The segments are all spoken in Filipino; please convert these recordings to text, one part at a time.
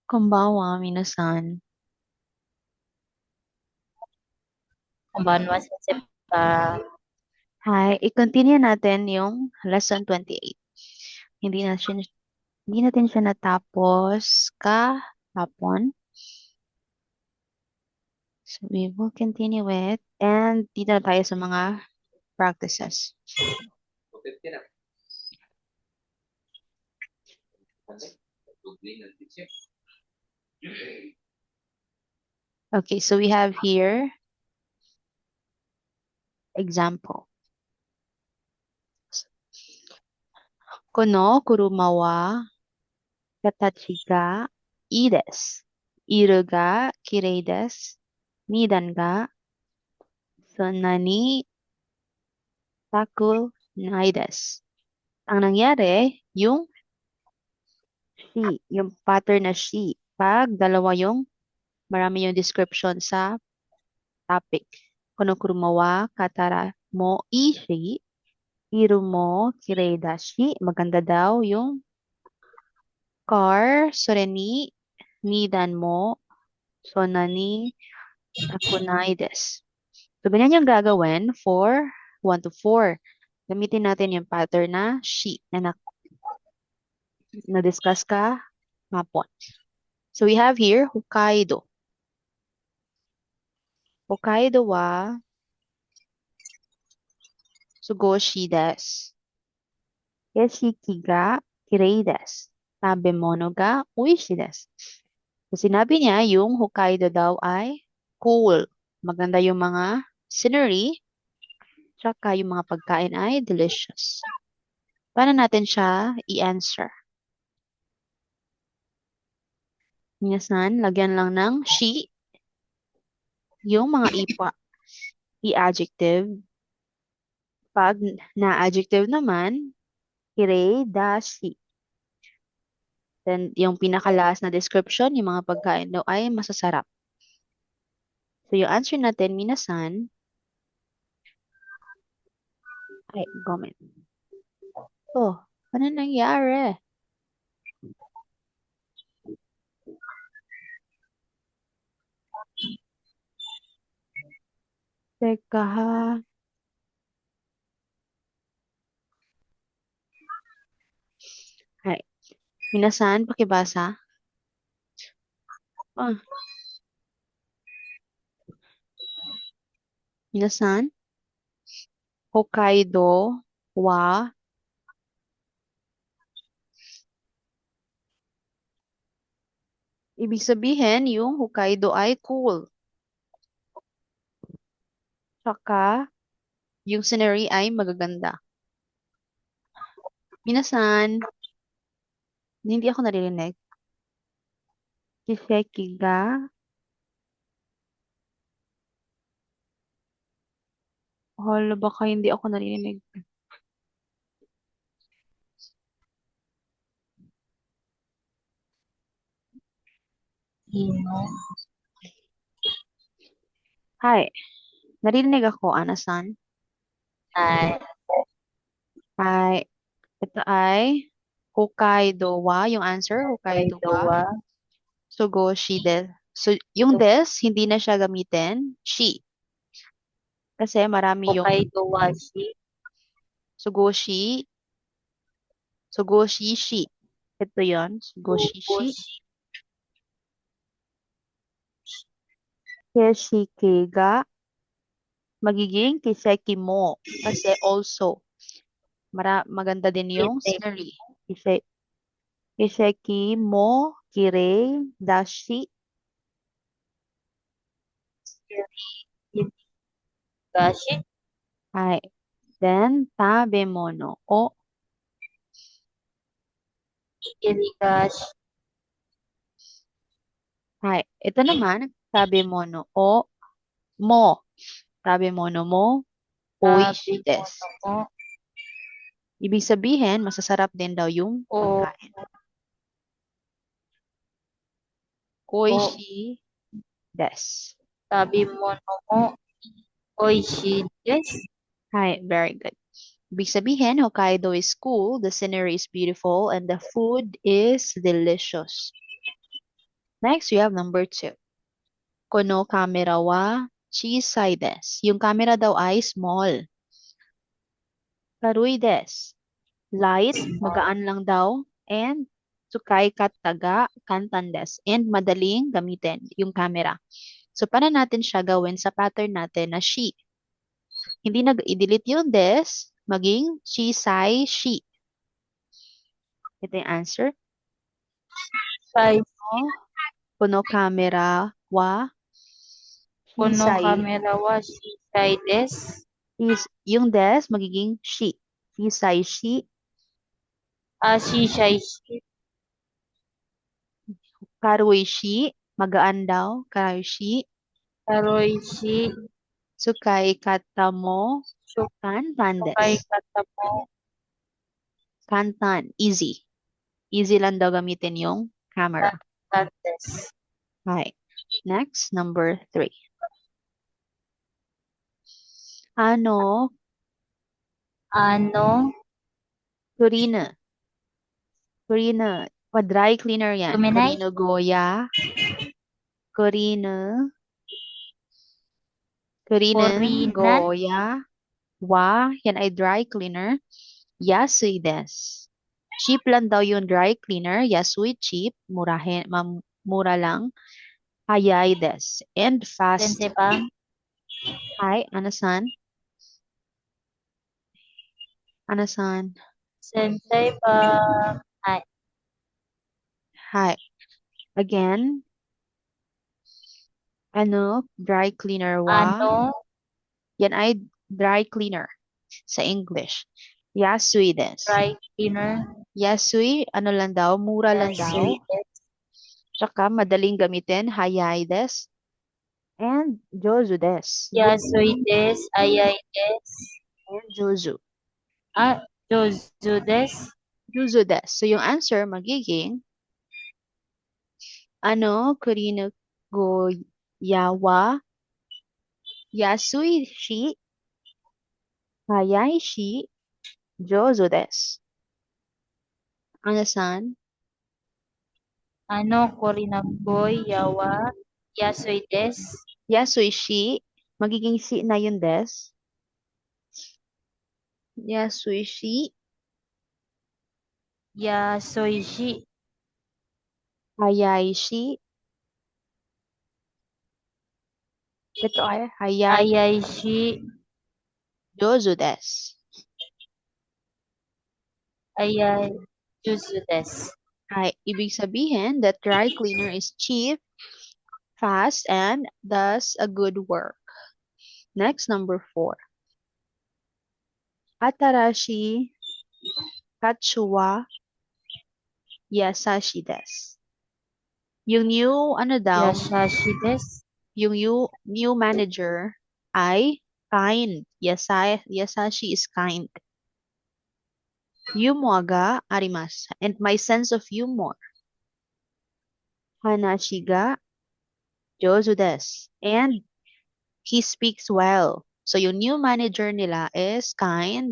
こんばんは、皆さん。こんばんは, Sensei pa. Hi, i-continue natin yung lesson 28. Hindi na siya, hindi natin siya natapos kahapon. So we will continue it. And dito na tayo sa mga practices. Okay, so we have here example. Kono kurumawa katachi ga ii desu. Iru ga kirei desu. Midan ga sonna ni takunai desu. Ang nangyari, yung yung pattern na she, pag dalawa yung marami yung description sa topic. Kono kurumawa katara mo ishi, iru mo kirei dashi. Maganda daw yung car, sore ni nidan mo, sonna ni takunai desu. So, ganyan yung gagawin for 1 to 4. Gamitin natin yung pattern na she na-discuss ka hapon. So, we have here Hokkaido. Hokkaido wa sugoshi desu. Keshiki ga kirei desu. Tabemono ga oishi desu. So, sinabi niya yung Hokkaido daw ay cool. Maganda yung mga scenery, tsaka yung mga pagkain ay delicious. Paano natin siya i-answer? Minasan, lagyan lang ng she, yung mga i-adjective. Pag na-adjective naman, kirei dashi. Then, yung pinakalas na description, yung mga pagkain daw ay masasarap. So, yung answer natin, minasan, ay, comment. Oh, ano nangyari? Teka ha. Ay, minasan, pakibasa. Ah, minasan, Hokkaido wa, ibig sabihin, yung Hokkaido ay cool. Tsaka, yung scenery ay magaganda. Minasan, hindi ako naririnig. Kiseki ga, hala, baka hindi ako naririnig. Ino. Hi, naririnig ako, Anasan. Ay, Hi, ito ay Hokkaido wa, yung answer, Hokkaido Hokkaido wa, wa. Sugoshi des. So, yung des, hindi na siya gamitin, she. Kasi marami yung Hokkaido wa shi. Sugoshi, Sugoshi shi. Ito yon Sugoshi shi. Sugoshi. Keshiki ga, magiging kiseki mo. Kasi also, maganda din yung Kiseki. scenery. Kiseki mo kirei dashi. Gashi. Hi. Then, tabemono o. Ikirigashi. Hi. Ito naman, tabemono o mo. Tabemono mo Sabi oishi mo desu. mo. Ibig sabihin, masasarap din daw yung O. pagkain. O. Oishi desu. Sabi mo mo. Oishi desu. Hi. Very good. Ibig sabihin, Hokkaido is cool, the scenery is beautiful, and the food is delicious. Next, we have number 2. Kono camera wa chisai desu. Yung camera daw ay small. Karui desu. Light, Small. magaan lang daw. And sukai kataga kantan desu. And madaling gamitin yung camera. So, paano natin siya gawin sa pattern natin na shi? Hindi i-delete yung des, maging chisai shi. Ito yung answer. Size. Kono camera wa Kono chisai camera wa chisai desu. yung des magiging shi. Chisai shi. Chisai shi. Karui shi. Magaan daw. Karui shi. Karoi shi. Sukai kata mo. Kantan Sukai desu. kata mo. Kantan. Easy. Easy lang daw gamitin yung camera. Kantan desu. Right. Next, number 3. Ano Kurina. Dry cleaner yan. Kuminay? Kurino goya. Kurino Korinan? goya. Wa. Yan ay dry cleaner. Yasui desu. Cheap lang daw yung dry cleaner. Yasui cheap. Mura lang. Hayai desu. And fast. Sensei pa? Hi, Anasan. Anasan. Sensei pa. Ay. Hi. Again. Dry cleaner wa. Yan ay dry cleaner sa English. Yasui desu. Dry cleaner? Yasui, lang daw, mura lang daw. Yasui desu. Tsaka madaling gamitin, hayai desu. And jozu desu. Yasui desu. Ayai desu. And jozu. Jozu desu. Jozu desu. So yung answer magiging, kurino go yawa yasui shi hayai shi jozu desu. Anasan? Korinagoy yawa yasui desu. Yasui shi, magiging shi na yung desu. Yasui shi Yasui shi. hayai shi. Ito ay hayai Ayai shi. jozu desu. Ayai jozu desu. Ay, ibig sabihin that dry cleaner is cheap, fast, and does a good work. Next, number 4. Atarashi katsuwa yasashi desu. Yung new, Yasashi desu. yung new manager ay kind. Yasashi is kind. Yumo ga arimasu. And my sense of humor. Hanashi ga jozu desu. And he speaks well. So yung new manager nila is kind,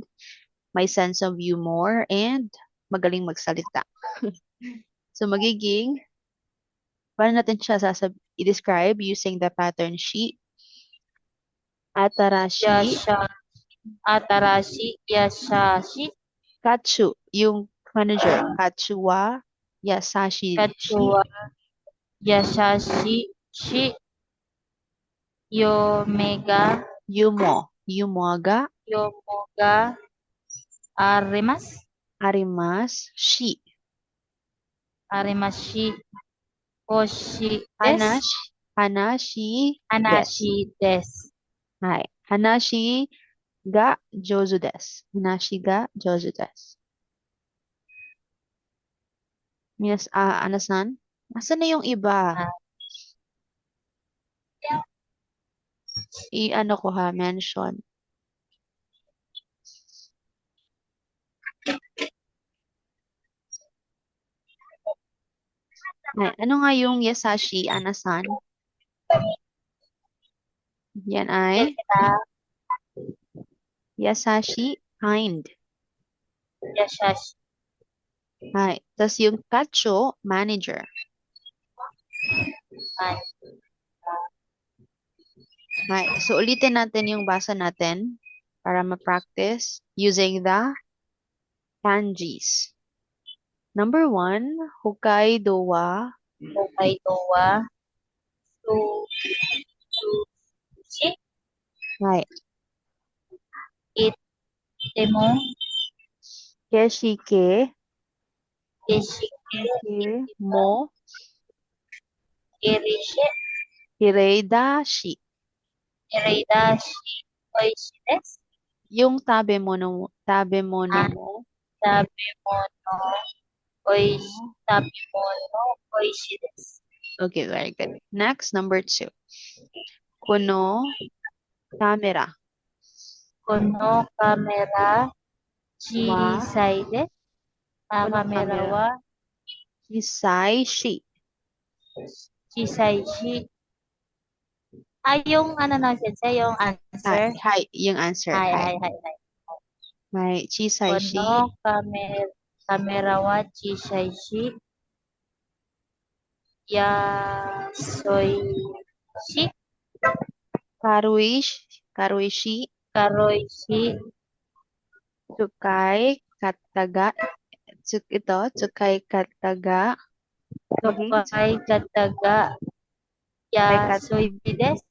may sense of humor, and magaling magsalita. So magiging, paano natin siya i-describe using the pattern sheet? Atarashi. Atarashi. Yasashi. Katsu, yung manager. Katsuwa yasashi. Katsuwa yasashi shi. Yumoga arimasu shi. Arimashi. Oshi desu. Hanashi desu. Hai. Hanashi ga jozu desu. Hanashi ga jozu desu. Anasan? Asan na yung iba? I-ano ko ha, mention. Ay, ano nga yung yasashi, Anasan? Yan ay yasashi, kind. Yasashi. Ay, tas yung katsu, manager. An, Right. So, ulitin natin yung basa natin para ma-practice using the kanjis. Number 1, Hokkaido wa. Hokkaido wa, su, sushi, Right. itemo, Keshike, keshike, ke mo, irishi, hireidashi. ireidashi, oishi desu. Yung tabe mono An, mo. tabemono, oishi, tabemono, oishi desu. Okay, very good. Next, number 2. Kono kamera Kono kamera, wa. chisai desu. Kono Kamera kamera. wa, Chisai shi. chisai shi. Yung ano na siya, yung Hi, answer. hi, yung answer. Hi, Hi. hi, hi, hi. Hi, chisai Kono shi. kamera wa chisai shi. Yasoishi, Karuishi. karoishi, Tsukai kataga. Tsukai kataga. Maging tokai kataga, tsukai kata. yasoi desu.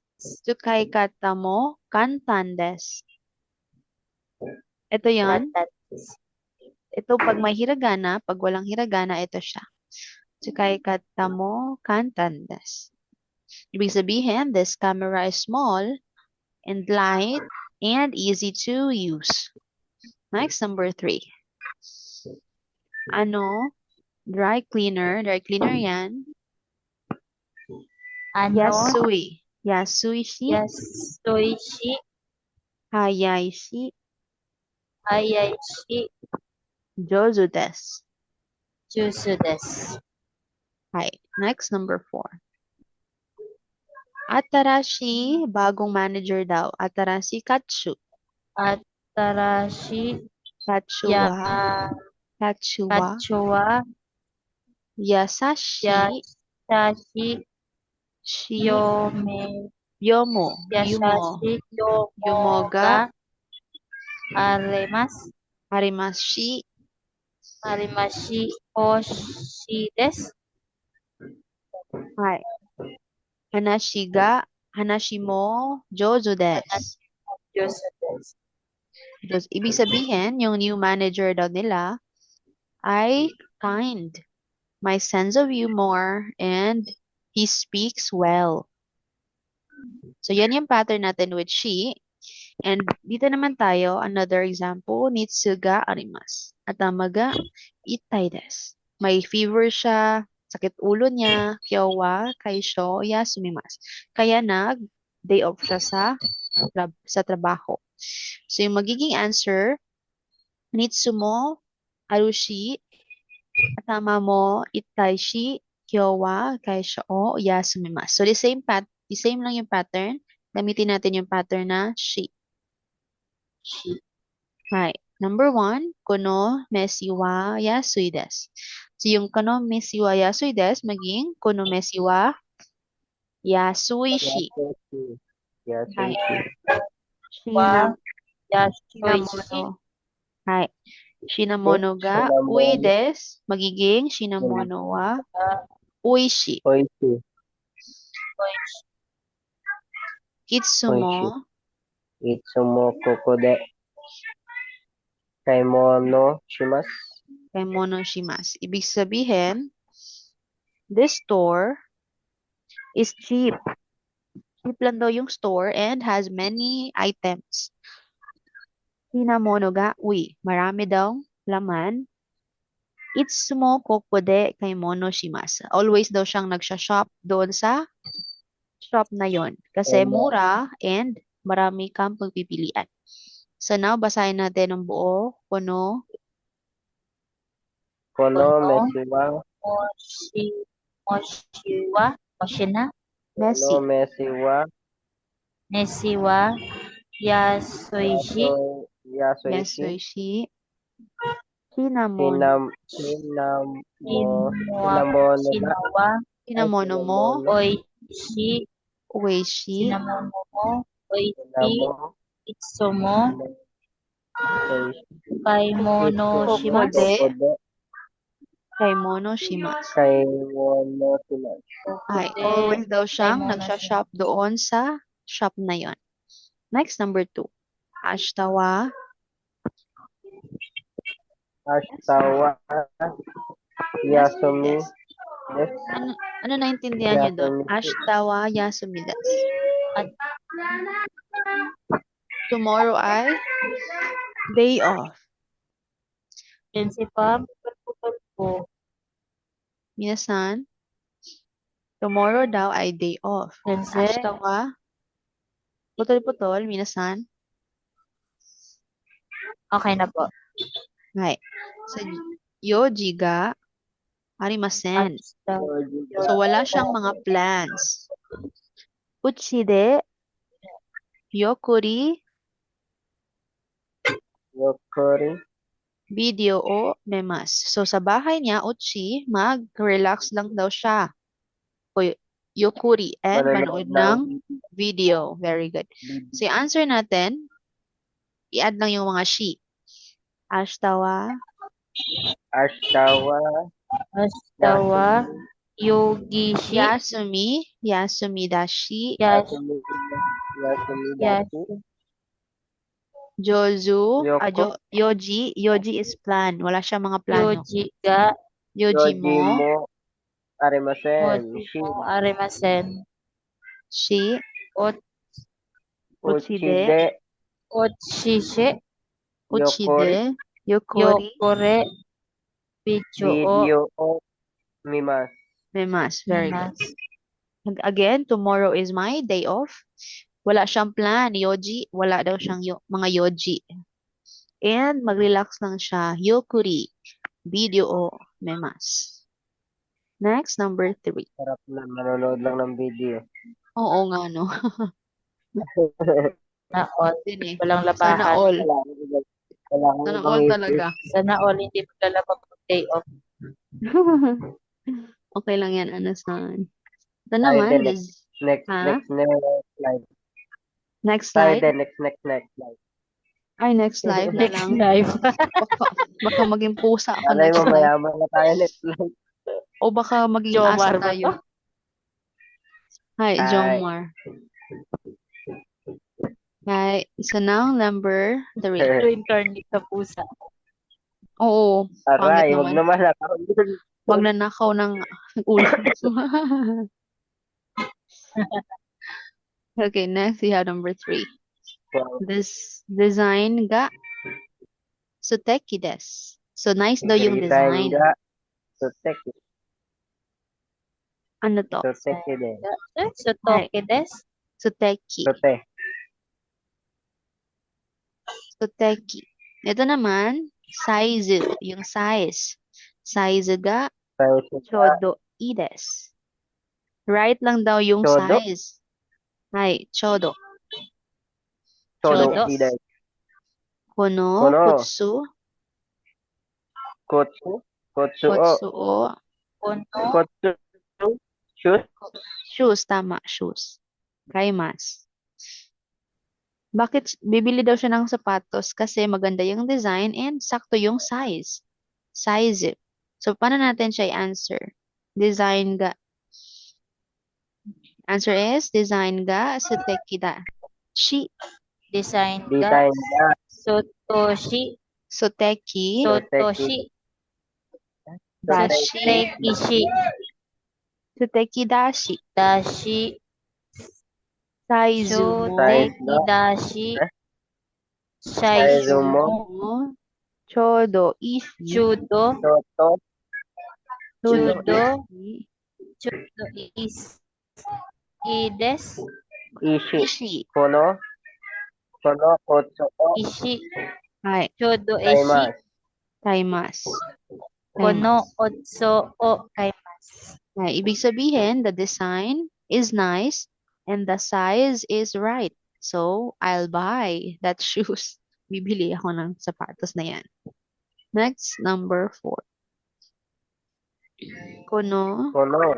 Tsukai kata mo kantan desu. Ito yon. Kata desu. Ito pag may hiragana, pag walang hiragana, ito siya. Tsukai kata mo kantan desu. Ibig sabihin, this camera is small and light and easy to use. Next, number 3. Ano? Dry cleaner. Dry cleaner yan. Ano? Yasui. Yasuishi. Yasoishi, Hayaishi. hayaishi, Jozu desu. jusu desu. Hi. Next, number 4. Atarashi, bagong manager daw. Atarashi katsu. Atarashi, Katsu ya, wa. Katsu wa. kachuwa, Yasashi. yasashi, Shi. yome, Yomo. Yumo. yasashi, yomoga, Yumoga. arimasu. Harimashi. Arimashi oshi desu. Hi. Hanashiga. Hanashimo. Jozu desu. Jusu desu. Ibig sabihin, yung new manager daw nila ay kind, my sense of humor, and he speaks well. So, yan yung pattern natin with she. And dito naman tayo, another example, Nitsuga arimasu. Atamaga itai desu. May fever siya, sakit ulo niya, kyowa kaisho yasumimasu. Kaya day off siya sa trabaho. So, yung magiging answer, Nitsumo arushi atama mo itaishi kyowa kaisho o yasumimasu. So, the same lang yung pattern. Gamitin natin yung pattern na she. Shi. Hi. Number 1, kono mesi wa yasui desu. So, yung kono mesi wa yasui desu, maging kono mesi wa yasui shi. Hi. Wa yasoishi. Shinamono. Hi. Shinamono ga ui desu, magiging shinamono wa uishi. Oishi. Kitsumo. Itsumo kokode kaimono shimasu. Kaimono shimasu. Ibig sabihin, this store is cheap. Cheap lang daw yung store and has many items. Hinamono ga ui. Marami daw laman. Itsumo kokode kaimono shimasu. Always daw siyang nagsha-shop doon sa shop na yon. Kasi mura and marami kang pagpipilian. So now, basahin natin ang buo. Kono Mesiwa. Moshina. mesi. Mesiwa. Yasoishi. Yasuishi. Hinamono. Shinawa. Hinamono mo. Oi. shi, Ueshi, sinamono mo, oishi, Sinamo, itsu mo, Oishi, kaimono shimasu, Kokode, Kokode, Kaimono Shimasu. Kaimono Shimasu. Ay, kokode, always daw siyang kaimono nagsha-shop doon sa shop na yon. Next, number 2. Ashtawa, Ashtawa, Yasumi, yes. Des, Ano naintindihan niyo doon? Yasumi, Ashtawa Yasumi desu. At Tomorrow ay day off. Prinsipa, putol po. Minasan, tomorrow daw ay day off. Sensei, Ashtawa, putol-putol, minasan. okay na po. Right. So, yoji ga arimasen. Ashta, So, wala siyang mga plans. Uchi de yokuri Yokori, video o memas. So, sa bahay niya, Uchi, mag-relax lang daw siya. O yokuri and manood ng video. Very good. So, yung answer natin, i-add lang yung mga shi. Ashtawa, Ashtawa, Ashtawa, Yogishi, Yasumi, Yasumi dashi, Yasumi, Yasumi, Dashi, Jozu, Yoko, Yoji is plan. Wala siya mga plano. Yoji ga, Yoji Yoji mo, mo, Arimasen, Moji Shi, mo, arimasen, shi, ot, uchide, ochishe, uchide, yokori, yokore, bicho o, Video o Mimas. memas. Very good. mimas. Again, tomorrow is my day off. Wala siyang plan, yoji. Wala daw siyang mga yoji. And mag-relax lang siya, yokuri, video o memas. Next, number 3. Sarap na, manonood lang ng video. Oo nga, no? Na all, Din eh. walang Sana labahan. all. Kailangan Sana ibang all isip. talaga. Sana all hindi maglalaba pag day off. Okay lang yan, Anasan. Ito Tayo naman, din, next ha? slide. Next Tayo slide. din, next slide. Ay, next live na Next lang. live. Baka maging pusa ako Alay next mo, live. mayaman na tayo next slide. O baka maging Jomar asa ba to? tayo. Hi, Hi. Jomar. Right. So now, number 3. Reincarnate sa pusa. Oo, pangit Aray, wag naman. naman ako. Magnanakaw ng ulo. Okay, next we have number 3. This design ga suteki desu. So nice daw yung design. Ga, Suteki. Ano to? Suteki din. Sotoke des. Suteki. Sute. Suteki. Ito naman, size, yung size. Size ga chodo ides. Right lang daw yung Chodo? size. Ay, chodo. Chodo. Chodo. Iday. Kono, Kono. kutsu, Kotsu. Kotsu. kutsu o Kono. Kotsu. Shoot. shoes, tama, shoes. Kaimas. Bakit bibili daw siya ng sapatos? Kasi maganda yung design and sakto yung size. Size. So, paano natin siya i-answer? Design ga. Answer is, design ga suteki da. Shi, Design ga. Design ga. Sotoshi. suteki, Sotoshi. dashi, Tekishi. suteki dashi. Dashi. Saizu mo, Shoteki dashi. Shaizu mo. chodo ishi, Judo. Toto. Judo. ishi, Judo is. Ides. Ishi. ishi. Kono. Kono. Kotsu. Ishi. Ay, Judo ishi. kaimasu. Kono otso o kaimasu. Ay, ibig sabihin, the design is nice and the size is right. So, I'll buy that shoes. Bibili ako ng sapatos na yan. Next, number 4. Kono, Kono.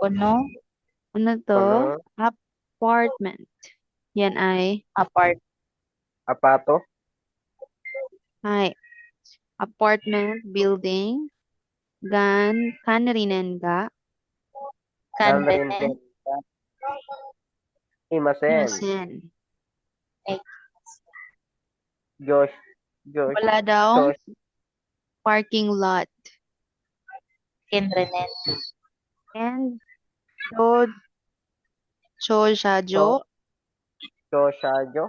Kuno, Ano to? Kono. Apartment. Yan ay, Apato. apartment building. Kanrinen ga. kanren, Kanrinten. Imasen. Imasen. Josh. Josh. Wala daw Josh. parking lot. kinrenen, And Chojajo. Joshajo.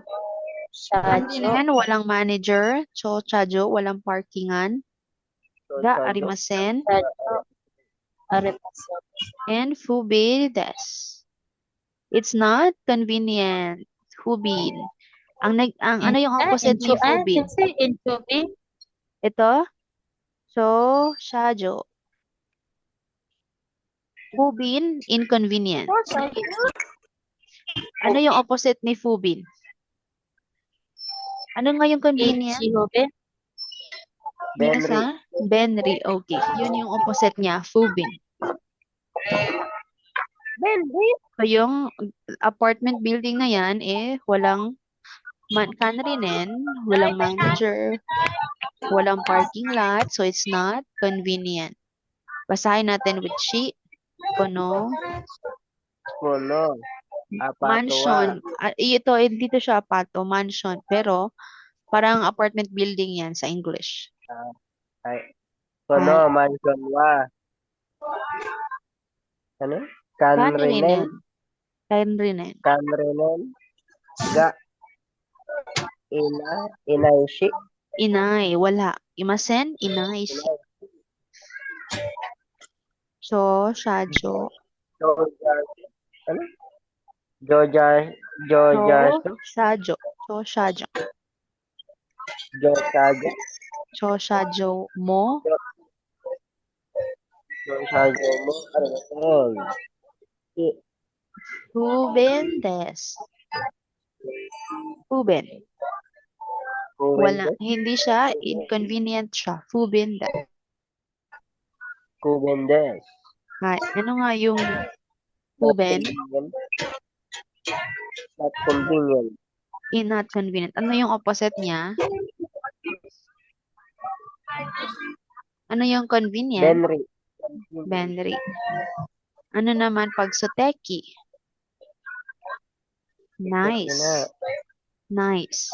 shajo, Kanrinen, walang manager. Chojajo, walang parkingan. Ga Joshajo. arimasen. shajo, arimasen, And Fubin des. It's not convenient. Fubin. Ano yung opposite ni Fubin? Kasi inchubin, Ito? Shajo. Fubin, inconvenient. Ano yung opposite ni Fubin? Ano nga yung convenient? ichihubin, Yes, Benry. ha? Benry. Okay. Yun yung opposite niya. Fubin. Benry. So, yung apartment building na yan, walang kanrinen, walang manager, walang parking lot, so it's not convenient. Basahin natin with she, kono, Kono. Apato. mansion. Ito, hindi to siya apato, mansion. Pero, parang apartment building yan sa English. Ay. Kono. Mansion wa. Ano? Kanrinen. Kanrinen. Kanrinen. Ga. Inaishi. Inay, wala. Imasen, inay, shi. Shajo. Ano? Joja. Shajo. Shajo. Joshajo. Shajo mo. Joshajo mo. Arimasen. Fuben des. Fuben. Wala. Hindi siya. Inconvenient siya. Fuben des. Kubendes. Ano nga yung fuben? Not convenient. Not convenient. Ano yung opposite niya? Ano yung convenient? Benry. Benry. Ano naman pag soteki? Nice. Nice.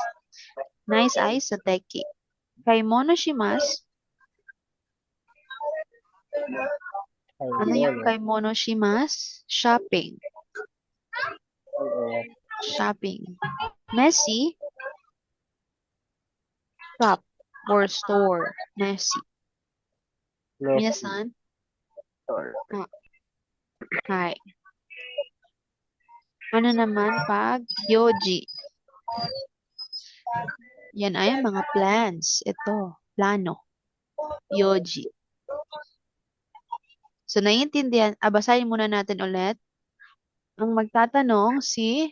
Nice ay soteki. Kay monoshimasu. Ano yung kay monoshimasu? Shopping. Shopping. Messy. Shop or store. Messy. Minasan? Hi. Ano naman pag yoji? Yan ay mga plans. Ito, plano. Yoji. So, naiintindihan. Basahin muna natin ulit. Ang magtatanong si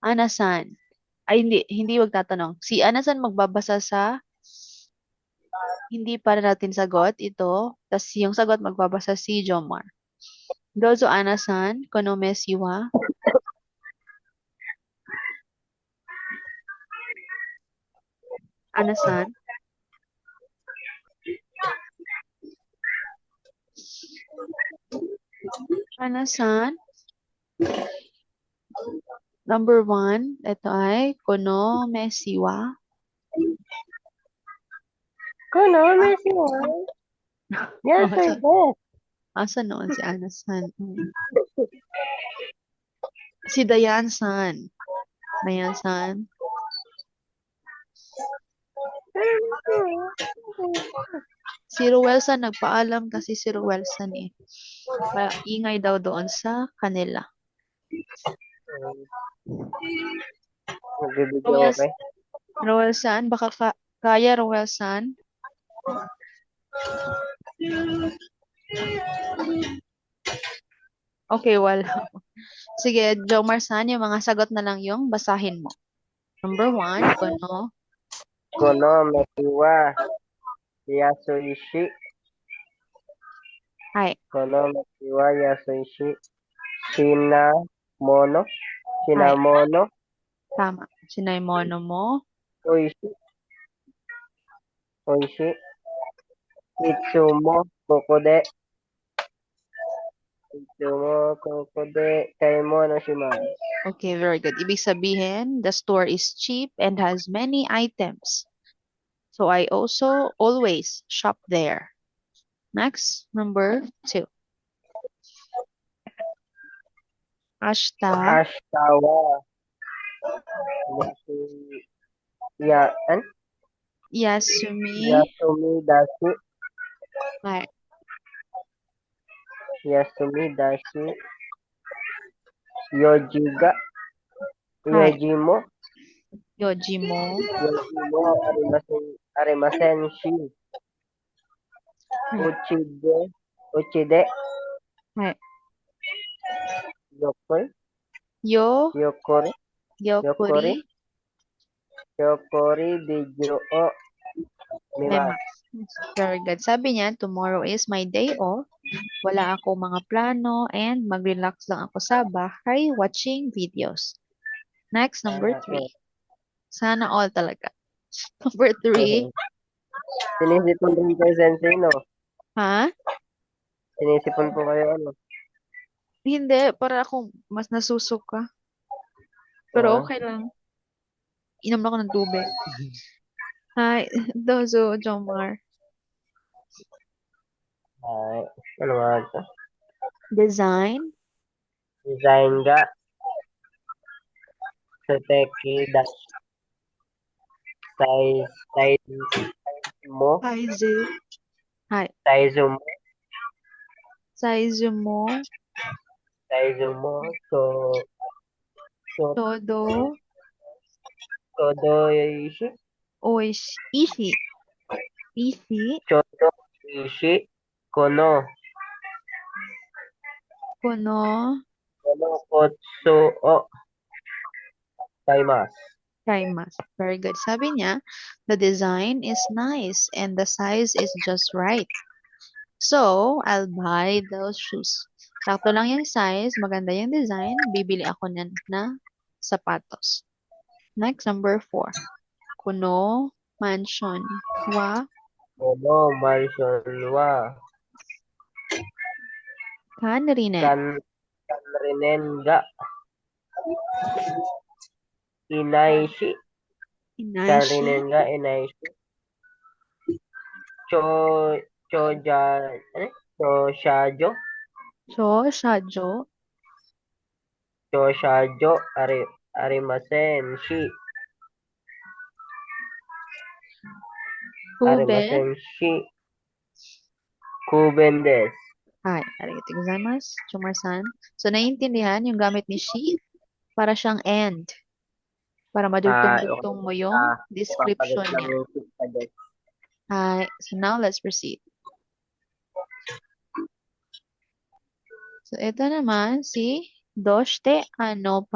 Anasan. Ay, hindi magtatanong. Si Anasan magbabasa sa hindi para natin sagot. Ito. Tapos yung sagot magbabasa si Jomar. Dozo Anasan, kono mesi wa? Anasan? Anasan? Number 1, ito ay kono mesi wa? Kono mesi wa? Yes, I bet. Asa noon si Anasan? Si Dayan-san. Dayan-san. Si Ruelsan, nagpaalam kasi si Ruelsan eh. Ingay daw doon sa kanila. Nagbibigyan okay? Ruelsan, baka kaya Ruelsan? Okay, wala. Sige, Jomar-san, yung mga sagot na lang yung basahin mo. Number 1, kono. Kono mesi wa yasuishi. はい。Konomachi wa yasui shi. Shinamono. はい。 Shinamono. Tama. Sinaimono mo. Oishi. Oishi. Itsumo kokode. Itsumo kokode kaimono shimasu. Okay, very good. Ibig sabihin, the store is cheap and has many items. So I also always shop there. Next, number 2. Ashta Ashita wa yasui. Yasumi. Yasumi dashi. Hai. Yasumi dashi. Yojiga. Hai. Yojimo. Yojimo. Yojimo arimasen shi. Hai. Uchide. Hai. Yokoi. Yo. Yokori. Yokuri. Yokori bijo o mimasu. Memasu. Very good. Sabi niya, tomorrow is my day off. Wala ako mga plano and mag-relax lang ako sa bahay watching videos. Next, number 3. Sana all talaga. Number 3. Sinisipon rin kayo, Sensei, no? Ha? Sinisipon po kayo, ano? Hindi, para ako mas nasusuka. Pero Ah, okay lang. Inom ako ng tubig. Hi, Dozo Jomar. ay, ano nga ito? Design. Design ga. Suteki dashi. Size mo. Size. Hi. Size mo. Size mo. Size mo. So, Todo. todo ishi. Ishi. Ishi. Chodo ishi. Kono. Kono. Kono kotsu o kaimasu. Kaimasu. Very good. Sabi niya, the design is nice and the size is just right. So, I'll buy those shoes. Sakto lang yung size, maganda yung design, bibili ako na sapatos. Next, number 4. Kuno mansion wa Kono mansion wa kanrinen. kanrinen ga. Inaishi. Inaishi. Kanrinen ga inaishi. Choja, Choshajo, Shajo. Choshajo, Arimasen, Kuben. Arimasen, Kuben des. Hi, arigatou gozaimasu. Chumar-san. So, naiintindihan yung gamit ni she para siyang and. Para Okay. madugtong-dugtong mo yung description Papalit lang niya. yung kita des. Hi. So, now let's proceed. So, ito naman si Doshite ano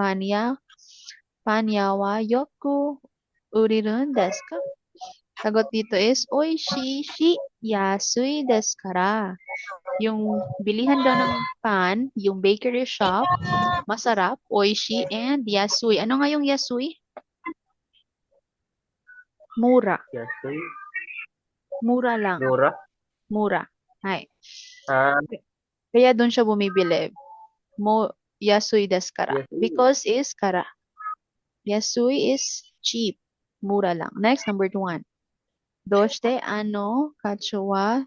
panyawa yoku urirun desu ka? Sagot dito is oishi yasui desu kara. Yung bilihan daw ng pan, yung bakery shop, masarap, oishi, and yasui. Ano nga yung yasui? Mura. Yasui, Mura lang. Dura. Mura. Hay. Ah, Kaya doon siya bumibili. Yasui desu kara. Yasui. Because is kara. Yasui is cheap. Mura lang. Next, number 1. Doshite ano kacho wa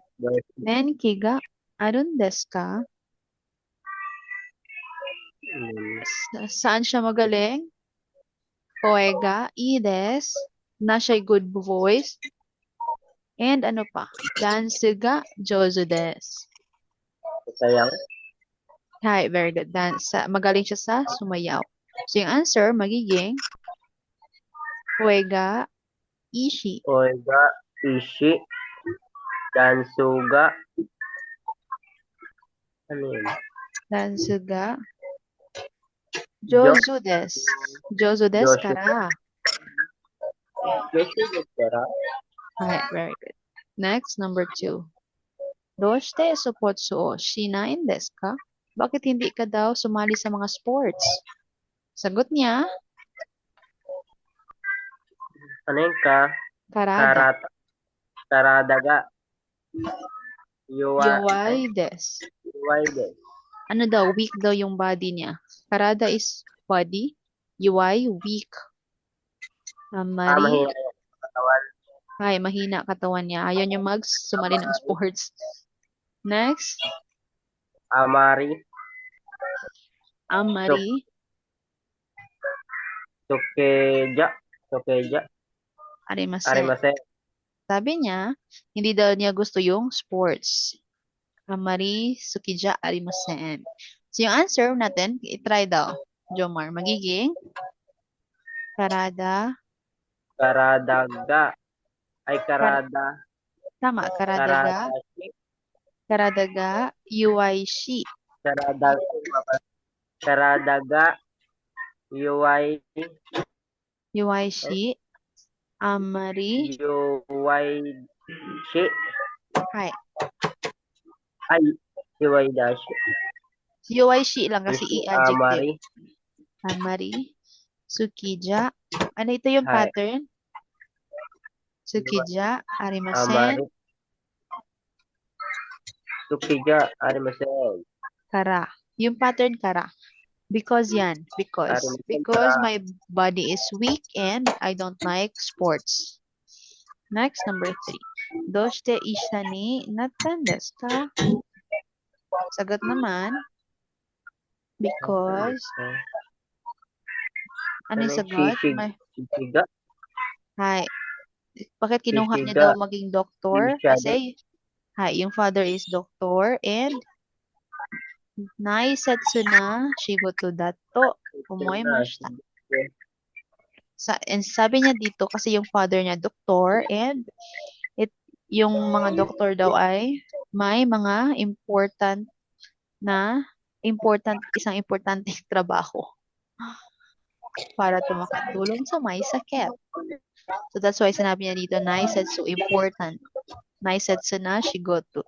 nenki ga arun desu ka? Saan siya magaling? Koega, ides, na siya'y good voice, and ano pa? Dance ga jozu desu. sayang. Hi, very good. Magaling siya sa sumayaw. So, yung answer magiging Koega, ishi. Oiga, Ishi, Dansuga. Ano yun? Dance ga jozu desu. Jozu desu Jozu. kara. Josu Destera. Hi, very good. Next, number 2. Doshite supotsu o shinain desu ka? Bakit hindi ka daw sumali sa mga sports? Sagot niya, Ano yung ka? karada. Karata. Karada ga. Yuwa. Yowai desu. Yuway de. Ano daw, weak daw yung body niya. Karada is body. Yuwai, weak. Mari, Mahina yung katawan. ay, mahina katawan niya. Ayaw niya sumali ng sports. Next, Amari. Amari, Sukeja. Sukeja. arimasen. Arimase. Sabi niya, hindi daw niya gusto yung sports. Amari, sukija, arimasen. So, yung answer natin, itry daw. Jomar, magiging karada, Karada ga. Ay kar karada. tama, Karada. karada ga, yuaishi. Karada. Karada ga. Yuway. Yuaishi, amari, Yuway. Shi. hai. Ay. Yuway dashi. Yuaishi lang kasi i-adjective. Amari. Amari, sukija. Ano ito yung Hai. pattern? Sukija, arimasen, Amari. Sukiga. Arimasen. kara. Yung pattern kara. Because yan. Because. Arimasen Because kara. my body is weak and I don't like sports. Next, number 3. Doshite isha ni natten desu ka? Sagot naman, because. Ano yung sagot? Shishiga. Hai. Bakit kinuha niya Shishiga. daw maging doktor? Shisha Kasi, yung father is doctor and naisetsu na shigoto dato omoimashita. And sabi niya dito kasi yung father niya doktor and yung mga doktor daw ay may mga isang importanteng trabaho para makatulong sa may sakit. So that's why sinabi niya dito, naisetsu important. Naisetsu na shigoto.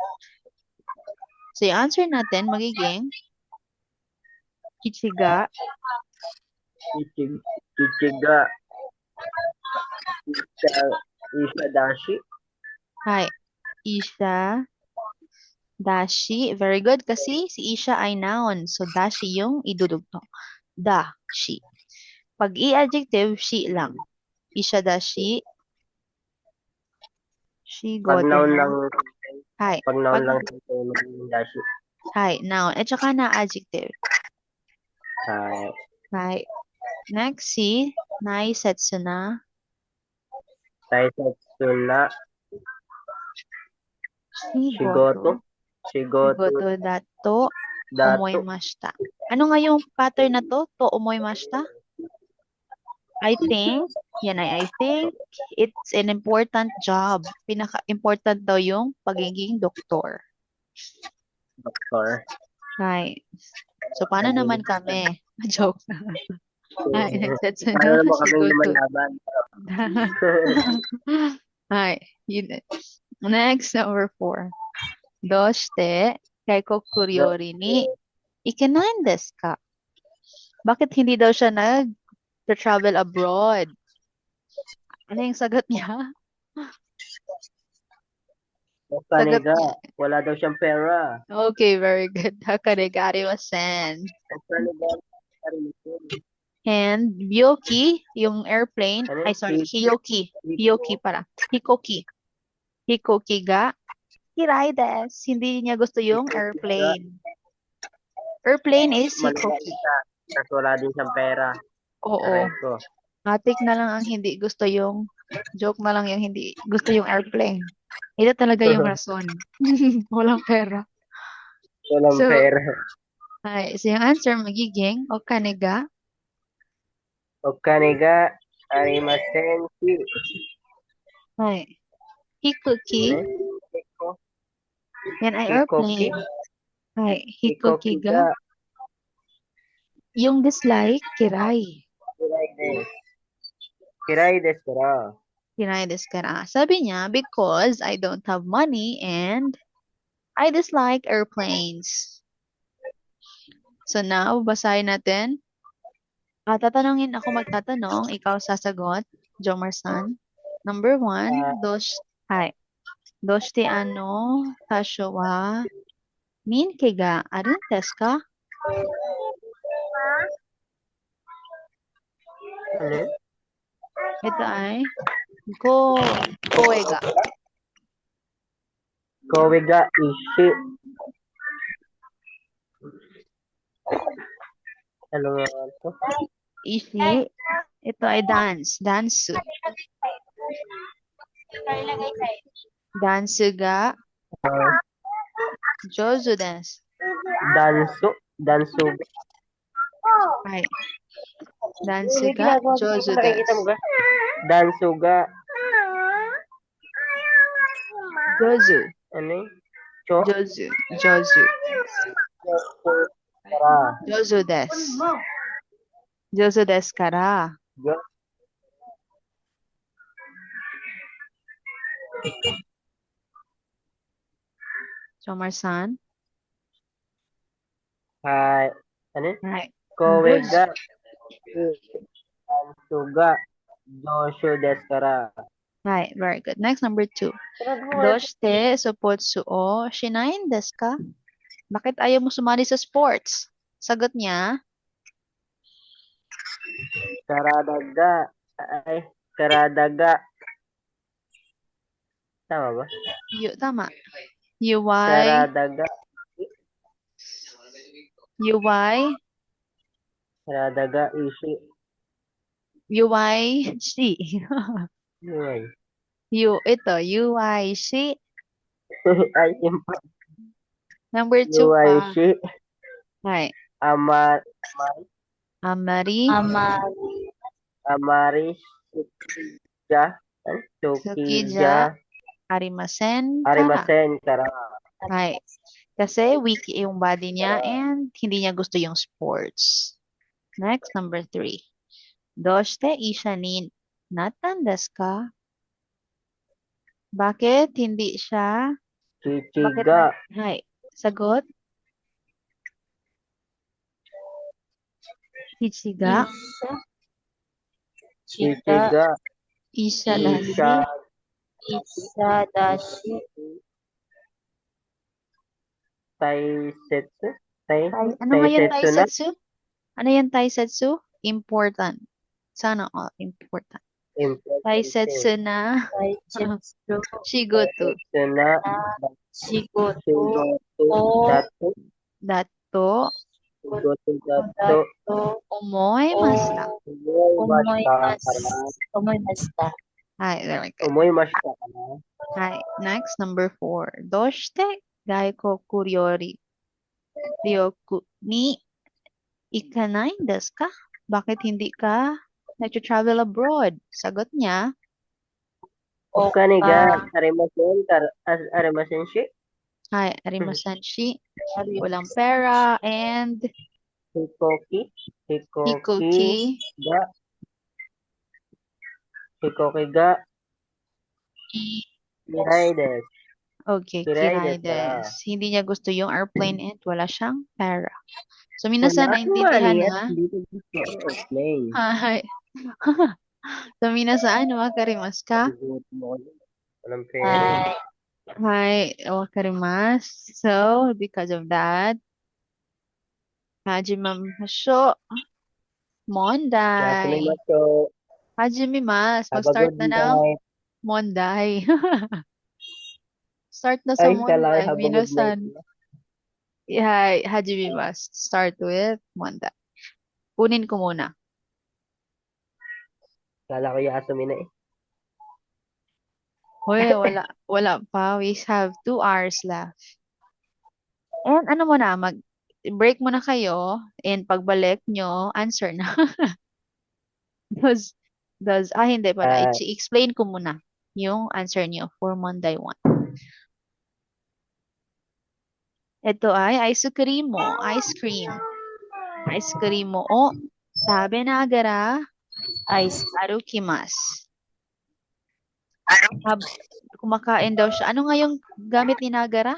So yung answer natin magiging Ichiga, Ichiga. Isha dashi. hai, Isha, dashi. Very good kasi si Isha ay noun. So dashi yung idudugtong. Dashi. Pag i-adjective, shi lang. Isha dashi. Pag Shigoto noun na. lang. Hai. Pag noun lang dashi. Hai, noun. At saka na adjective. Hai. Hai. Next, si naisetsu na. Taisetsu na. Shigoto. Shigoto. Shigoto dato omoimashita. Ano nga yung pattern na to? To omoimashita? I think it's an important job. Pinaka-important daw yung pagiging doktor. Doktor. Right. So, paano naman kami? Joke na. Ay, nagsetsu Paano na. naman kami Shigoto. lumalaban? Ay, yun. Next, number 4. Doshite, kaiko kuryori ni ikenain desu ka? Bakit hindi daw siya nag-travel abroad? Ano yung sagot niya? Sagot Kanega, niya. wala daw siyang pera. Okay, very good. Hakanega arimasen. And Byoki, yung airplane, Ano? Hiyoki. Hiyoki para. Hikoki. Hikoki ga kirai desu. Hindi niya gusto yung airplane. Airplane is hikoki. Kasi wala din siyang pera. Oo. Correcto. Matik na lang ang hindi gusto yung joke na lang yung hindi gusto yung airplane. Ito talaga yung rason. Walang pera. Walang So, pera. so yung answer magiging okanega. Okanega arimasen ki. Hikuki. Yan ay airplane. Hikoki ga. Yung dislike, kirai. Kirai desu kara. Kirai desu kara. Sabi niya, because I don't have money and I dislike airplanes. So now, basahin natin. Tatanungin ako magtatanong, ikaw sasagot, Jomarsan. Number 1, hi. どうして tasyo wa minke ga arun desu ka? Ano? Ito ay koe ga. Kowe ga ishi. Ano nga ito? Ishi. Ito ay dance. Dansu. Dansu ga jozu desu. Dansu. Ay. Dansu ga jozu Nakikita mo desu. ga? Dansu ga. Jozu. Ano yun? Jozu. Jozu. Kara. Jozu desu. Jozu desu kara. Chomar-san. Hi. Ano yun? Right. Kowe Jozu. ga. Dansu ga. Joshu desu kara. Right. Very good. Next, number 2. Doshite suppotsu o shinain desu ka? Bakit ayaw mo sumali sa sports? Sagot niya, Karadaga. Ay. Karadaga. Tama ba? tama. UY, Karadaga. UY, Karadaga ishi. UYC. Yun. Ito, UYC. Ay, yung Number 2 pa. UIC. Right. Amari. Amari. Sukija. Tsukija. Arimasen kara. Arimasen kara. Right. Kasi weak yung body niya and hindi niya gusto yung sports. Next, number 3. Doshite isha ni natan desu ka? Bakit hindi siya? Chichiga. Hi. Sagot? Ichiga. Chichiga. Isa dashi. Taisetsu. Ano nga yung Taisetsu na. taisetsu? Ano yung taisetsu? Important. Sana all important. Taisetsu na shigoto. Taisetsu na. Shigoto. Dato. Dato Shigoto dato. omoimashita. Omoimashita. Hi, there we go. Omoimashita. Hi. Next, number 4. Doshite gaikoku ryoku ni ikanai desu ka? Bakit hindi ka nag-travel abroad? Sagot niya, Okani ga arimasen shi. hi, arimasen shi. Walang pera and Hikoki ga. Hikoki ga. Kirai desu. okay, Kirai kirai desu. desu. Hindi niya gusto yung airplane and wala siyang pera. So, minasan, naintindihan na? Airplane. Hi. So, minasan, wakarimasu ka? Walang pera. Hi, wakarimasu. So, because of that, hajimamashou. Mondai. Yasumimasu. Hajimimasu. Have a Mag-start good na ng night. Mondai. Start na sa Ay, kala Mondai. have a good night. Minasan. Hi, hajimimasu. Start with Mondai. Kunin ko muna. Kala ko Yasumi na eh. Hoy, wala pa. We have 2 hours left. And ano mo na, break muna kayo and pagbalik nyo, answer na. Hindi pala. I-explain ko muna yung answer nyo for Monday 1. Ito ay ice cream mo. Ice cream. Ice cream mo o tabe nagara arukimasu. Kumakain daw siya. Ano nga yung gamit ni Nagara?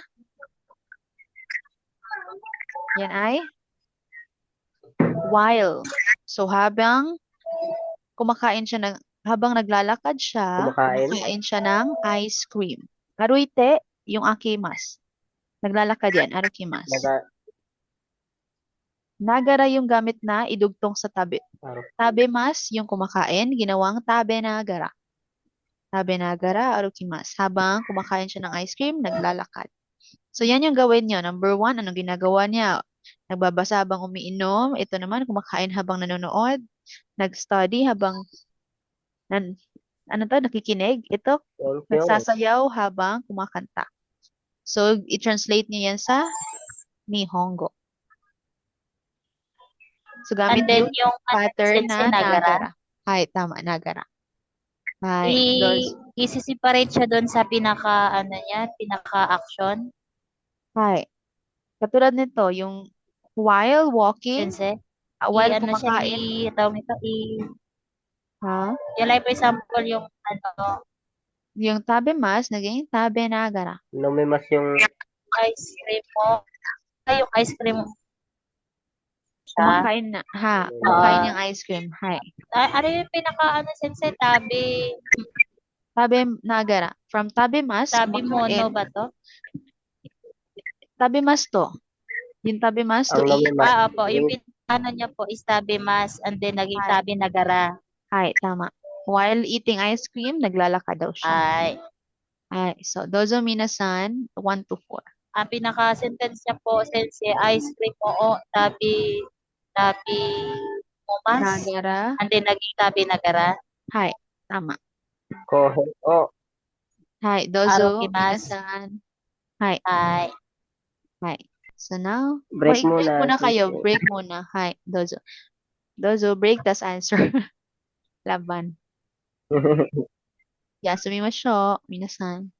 Yan ay while. So, habang naglalakad siya, Kumakain. kumakain siya ng ice cream. Aruite, yung akimas. Naglalakad yan, arukimas. Naga, Nagara yung gamit na idugtong sa tabi. Araw. Tabemas, yung kumakain, ginawang tabe nagara. Tabe nagara, arukimas. Habang kumakain siya ng ice cream, naglalakad. So, yan yung gawin niyo. Number 1, anong ginagawa niya? Nagbabasa habang umiinom. Ito naman, kumakain habang nanonood. Nag-study habang, nakikinig. Ito, Thank you. nagsasayaw habang kumakanta. So, i-translate niyo yan sa Nihongo. So, gamit And then yung yung pattern sensei na nagara, nagara. Hay, tama, nagara. Hay, i-separate siya doon sa pinaka-action, hay. Katulad nito, yung while walking, sensei. while Ano siya, kumakain, tawag nito, ha? like for example, yung Yung tabemas, naging tabe nagara. Numimas yung ice cream mo, yung ice cream siya. Kumakain na, kumakain yung ice cream. Hay. Ano yung sensei, Tabe nagara. From tabemas, tabi mono kumakain. ba to? Tabemas to. Yung tabemas to ang eat. numimas. Opo, yung niya po is tabi mas, and then naging tabi nagara. Hay, tama. While eating ice cream, naglalakad daw siya. Ay, Hay. So, dozo minasan, 1 to 4. ang pinaka-sentence niya po, sensei, ice cream mo, tabi mo mas, Nagara. and then naging tabi nagara. Hay, tama. Kohe o. Hay, dozo Arukimasu. minasan. Hay, Ay, hay. So now, Break break muna. muna kayo. Break muna. Hay, dozo. Dozo, break, tas answer. Laban. Yasumi masho, minasan.